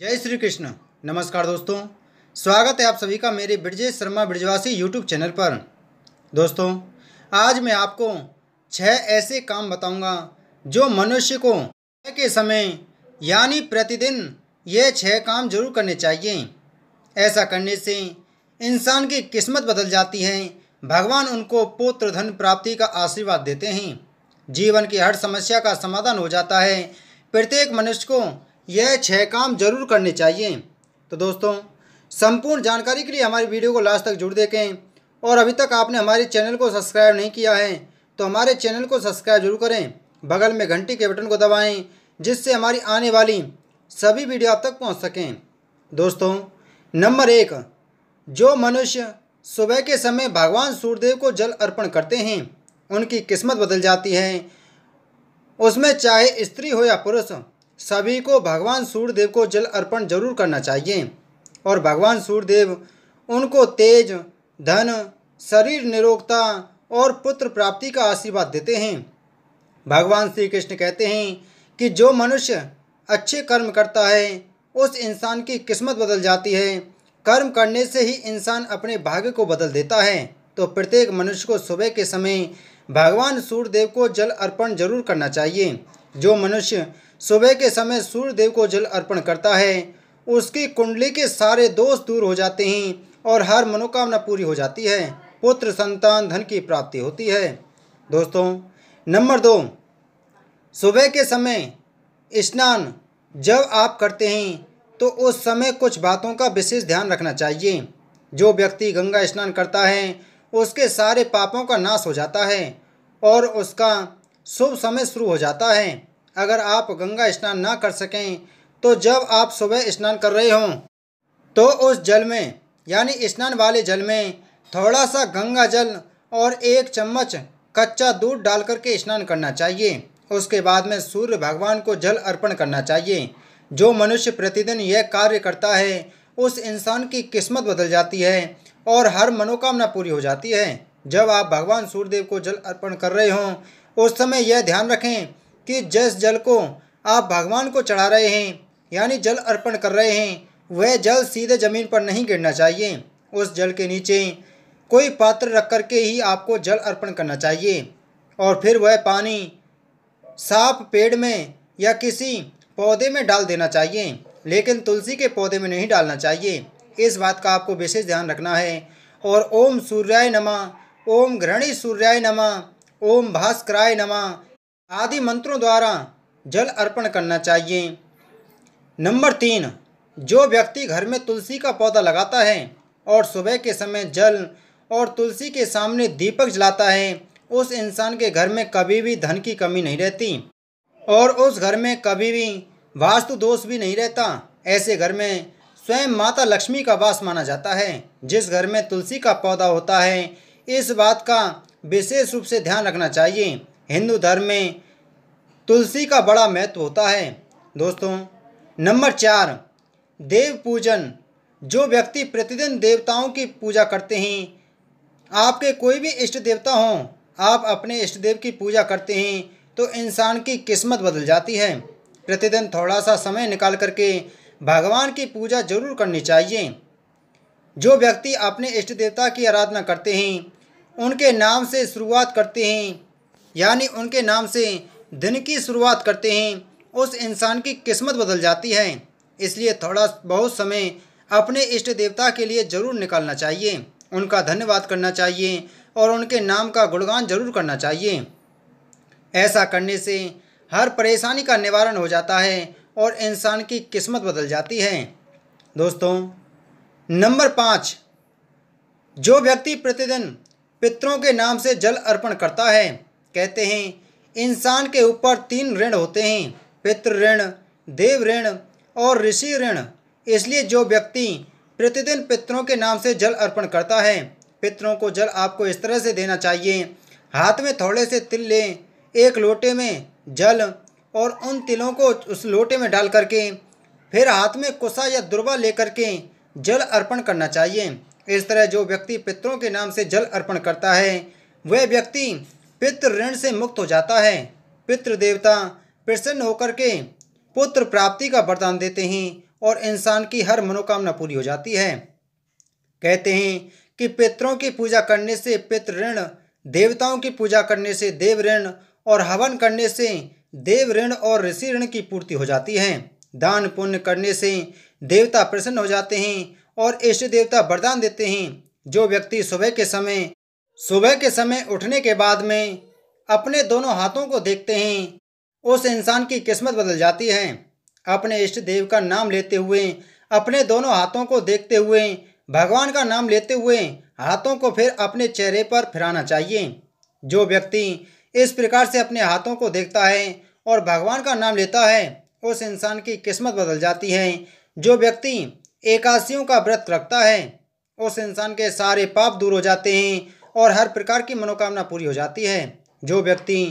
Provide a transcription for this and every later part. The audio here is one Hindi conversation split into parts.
जय श्री कृष्ण। नमस्कार दोस्तों, स्वागत है आप सभी का मेरे ब्रजेश शर्मा ब्रजवासी यूट्यूब चैनल पर। दोस्तों, आज मैं आपको 6 ऐसे काम बताऊंगा जो मनुष्य को सुबह के समय यानी प्रतिदिन ये 6 काम जरूर करने चाहिए। ऐसा करने से इंसान की किस्मत बदल जाती है। भगवान उनको पुत्र धन प्राप्ति का आशीर्वाद देते हैं। जीवन की हर समस्या का समाधान हो जाता है। प्रत्येक मनुष्य को यह 6 काम जरूर करने चाहिए। तो दोस्तों, संपूर्ण जानकारी के लिए हमारी वीडियो को लास्ट तक जरूर देखें। और अभी तक आपने हमारे चैनल को सब्सक्राइब नहीं किया है तो हमारे चैनल को सब्सक्राइब जरूर करें। बगल में घंटी के बटन को दबाएं जिससे हमारी आने वाली सभी वीडियो आप तक पहुंच सकें। दोस्तों, नंबर 1, जो मनुष्य सुबह के समय भगवान सूर्यदेव को जल अर्पण करते हैं उनकी किस्मत बदल जाती है। उसमें चाहे स्त्री हो या पुरुष, सभी को भगवान सूर्यदेव को जल अर्पण जरूर करना चाहिए। और भगवान सूर्यदेव उनको तेज, धन, शरीर निरोगता और पुत्र प्राप्ति का आशीर्वाद देते हैं। भगवान श्री कृष्ण कहते हैं कि जो मनुष्य अच्छे कर्म करता है उस इंसान की किस्मत बदल जाती है। कर्म करने से ही इंसान अपने भाग्य को बदल देता है। तो प्रत्येक मनुष्य को सुबह के समय भगवान सूर्यदेव को जल अर्पण जरूर करना चाहिए। जो मनुष्य सुबह के समय सूर्यदेव को जल अर्पण करता है उसकी कुंडली के सारे दोष दूर हो जाते हैं और हर मनोकामना पूरी हो जाती है। पुत्र, संतान, धन की प्राप्ति होती है। दोस्तों, नंबर 2, सुबह के समय स्नान जब आप करते हैं तो उस समय कुछ बातों का विशेष ध्यान रखना चाहिए। जो व्यक्ति गंगा स्नान करता है उसके सारे पापों का नाश हो जाता है और उसका शुभ समय शुरू हो जाता है। अगर आप गंगा स्नान ना कर सकें तो जब आप सुबह स्नान कर रहे हों तो उस जल में यानी स्नान वाले जल में थोड़ा सा गंगा जल और 1 चम्मच कच्चा दूध डाल करके स्नान करना चाहिए। उसके बाद में सूर्य भगवान को जल अर्पण करना चाहिए। जो मनुष्य प्रतिदिन यह कार्य करता है उस इंसान की किस्मत बदल जाती है और हर मनोकामना पूरी हो जाती है। जब आप भगवान सूर्यदेव को जल अर्पण कर रहे हों उस समय यह ध्यान रखें कि जिस जल को आप भगवान को चढ़ा रहे हैं यानी जल अर्पण कर रहे हैं वह जल सीधे ज़मीन पर नहीं गिरना चाहिए। उस जल के नीचे कोई पात्र रख करके ही आपको जल अर्पण करना चाहिए और फिर वह पानी साफ पेड़ में या किसी पौधे में डाल देना चाहिए, लेकिन तुलसी के पौधे में नहीं डालना चाहिए। इस बात का आपको विशेष ध्यान रखना है। और ओम सूर्याय नमः, ओम घृणी सूर्याय नमः, ओम भास्कराय नमः आदि मंत्रों द्वारा जल अर्पण करना चाहिए। नंबर 3, जो व्यक्ति घर में तुलसी का पौधा लगाता है और सुबह के समय जल और तुलसी के सामने दीपक जलाता है उस इंसान के घर में कभी भी धन की कमी नहीं रहती और उस घर में कभी भी वास्तु दोष भी नहीं रहता। ऐसे घर में स्वयं माता लक्ष्मी का वास माना जाता है। जिस घर में तुलसी का पौधा होता है इस बात का विशेष रूप से ध्यान रखना चाहिए। हिंदू धर्म में तुलसी का बड़ा महत्व होता है। दोस्तों, नंबर 4, देव पूजन। जो व्यक्ति प्रतिदिन देवताओं की पूजा करते हैं, आपके कोई भी इष्ट देवता हों, आप अपने इष्ट देव की पूजा करते हैं तो इंसान की किस्मत बदल जाती है। प्रतिदिन थोड़ा सा समय निकाल करके भगवान की पूजा जरूर करनी चाहिए। जो व्यक्ति अपने इष्ट देवता की आराधना करते हैं उनके नाम से शुरुआत करते हैं यानी उनके नाम से दिन की शुरुआत करते हैं उस इंसान की किस्मत बदल जाती है। इसलिए थोड़ा बहुत समय अपने इष्ट देवता के लिए ज़रूर निकालना चाहिए, उनका धन्यवाद करना चाहिए और उनके नाम का गुणगान जरूर करना चाहिए। ऐसा करने से हर परेशानी का निवारण हो जाता है और इंसान की किस्मत बदल जाती है। दोस्तों, नंबर 5, जो व्यक्ति प्रतिदिन पितरों के नाम से जल अर्पण करता है, कहते हैं इंसान के ऊपर 3 ऋण होते हैं, पितृ ऋण, देव ऋण और ऋषि ऋण। इसलिए जो व्यक्ति प्रतिदिन पितरों के नाम से जल अर्पण करता है, पितरों को जल आपको इस तरह से देना चाहिए। हाथ में थोड़े से तिल लें, 1 लोटे में जल और उन तिलों को उस लोटे में डाल करके फिर हाथ में कुसा या दुर्वा लेकर के जल अर्पण करना चाहिए। इस तरह जो व्यक्ति पितरों के नाम से जल अर्पण करता है वह व्यक्ति पितृ ऋण से मुक्त हो जाता है। पितृ देवता प्रसन्न होकर के पुत्र प्राप्ति का वरदान देते हैं और इंसान की हर मनोकामना पूरी हो जाती है। कहते हैं कि पितरों की पूजा करने से पितृ ऋण, देवताओं की पूजा करने से देव ऋण और हवन करने से देव ऋण और ऋषि ऋण की पूर्ति हो जाती है। दान पुण्य करने से देवता प्रसन्न हो जाते हैं और इष्ट देवता वरदान देते हैं। जो व्यक्ति सुबह के समय उठने के बाद में अपने दोनों हाथों को देखते हैं, उस इंसान की किस्मत बदल जाती है। अपने इष्ट देव का नाम लेते हुए, अपने दोनों हाथों को देखते हुए, भगवान का नाम लेते हुए हाथों को फिर अपने चेहरे पर फिराना चाहिए। जो व्यक्ति इस प्रकार से अपने हाथों को देखता है और भगवान का नाम लेता है, उस इंसान की किस्मत बदल जाती है। जो व्यक्ति एकादशियों का व्रत रखता है, उस इंसान के सारे पाप दूर हो जाते हैं और हर प्रकार की मनोकामना पूरी हो जाती है। जो व्यक्ति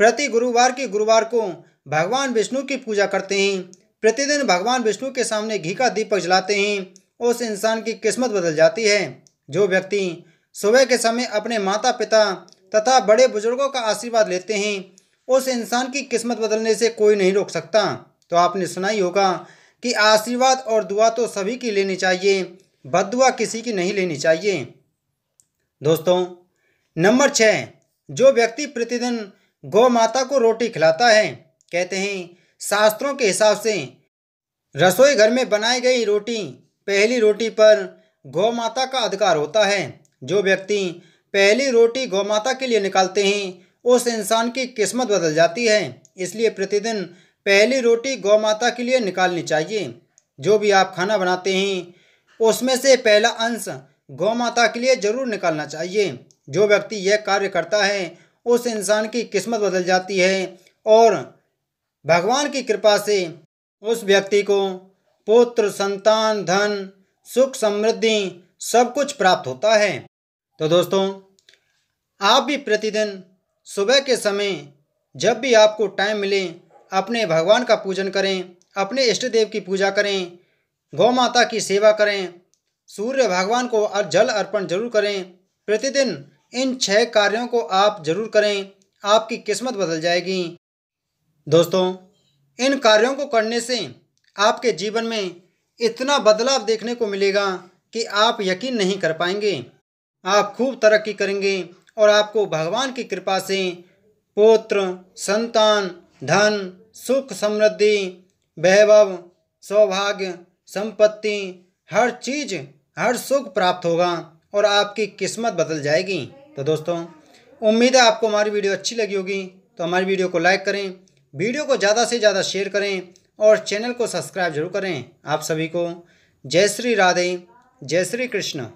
प्रति गुरुवार को भगवान विष्णु की पूजा करते हैं, प्रतिदिन भगवान विष्णु के सामने घी का दीपक जलाते हैं, उस इंसान की किस्मत बदल जाती है। जो व्यक्ति सुबह के समय अपने माता पिता तथा बड़े बुजुर्गों का आशीर्वाद लेते हैं, उस इंसान की किस्मत बदलने से कोई नहीं रोक सकता। तो आपने सुना ही होगा कि आशीर्वाद और दुआ तो सभी की लेनी चाहिए, बद्दुआ किसी की नहीं लेनी चाहिए। दोस्तों, नंबर 6, जो व्यक्ति प्रतिदिन गौ माता को रोटी खिलाता है। कहते हैं शास्त्रों के हिसाब से रसोई घर में बनाई गई रोटी, पहली रोटी पर गौ माता का अधिकार होता है। जो व्यक्ति पहली रोटी गौ माता के लिए निकालते हैं, उस इंसान की किस्मत बदल जाती है। इसलिए प्रतिदिन पहली रोटी गौ माता के लिए निकालनी चाहिए। जो भी आप खाना बनाते हैं, उसमें से पहला अंश गौ माता के लिए जरूर निकालना चाहिए। जो व्यक्ति यह कार्य करता है, उस इंसान की किस्मत बदल जाती है और भगवान की कृपा से उस व्यक्ति को पुत्र, संतान, धन, सुख, समृद्धि सब कुछ प्राप्त होता है। तो दोस्तों, आप भी प्रतिदिन सुबह के समय जब भी आपको टाइम मिले, अपने भगवान का पूजन करें, अपने इष्ट देव की पूजा करें, गौ माता की सेवा करें, सूर्य भगवान को जल अर्पण जरूर करें। प्रतिदिन इन 6 कार्यों को आप जरूर करें, आपकी किस्मत बदल जाएगी। दोस्तों, इन कार्यों को करने से आपके जीवन में इतना बदलाव देखने को मिलेगा कि आप यकीन नहीं कर पाएंगे। आप खूब तरक्की करेंगे और आपको भगवान की कृपा से पुत्र, संतान, धन, सुख, समृद्धि, वैभव, सौभाग्य, संपत्ति, हर चीज, हर सुख प्राप्त होगा और आपकी किस्मत बदल जाएगी। तो दोस्तों, उम्मीद है आपको हमारी वीडियो अच्छी लगी होगी। तो हमारी वीडियो को लाइक करें, वीडियो को ज़्यादा से ज़्यादा शेयर करें और चैनल को सब्सक्राइब जरूर करें। आप सभी को जय श्री राधे, जय श्री कृष्ण।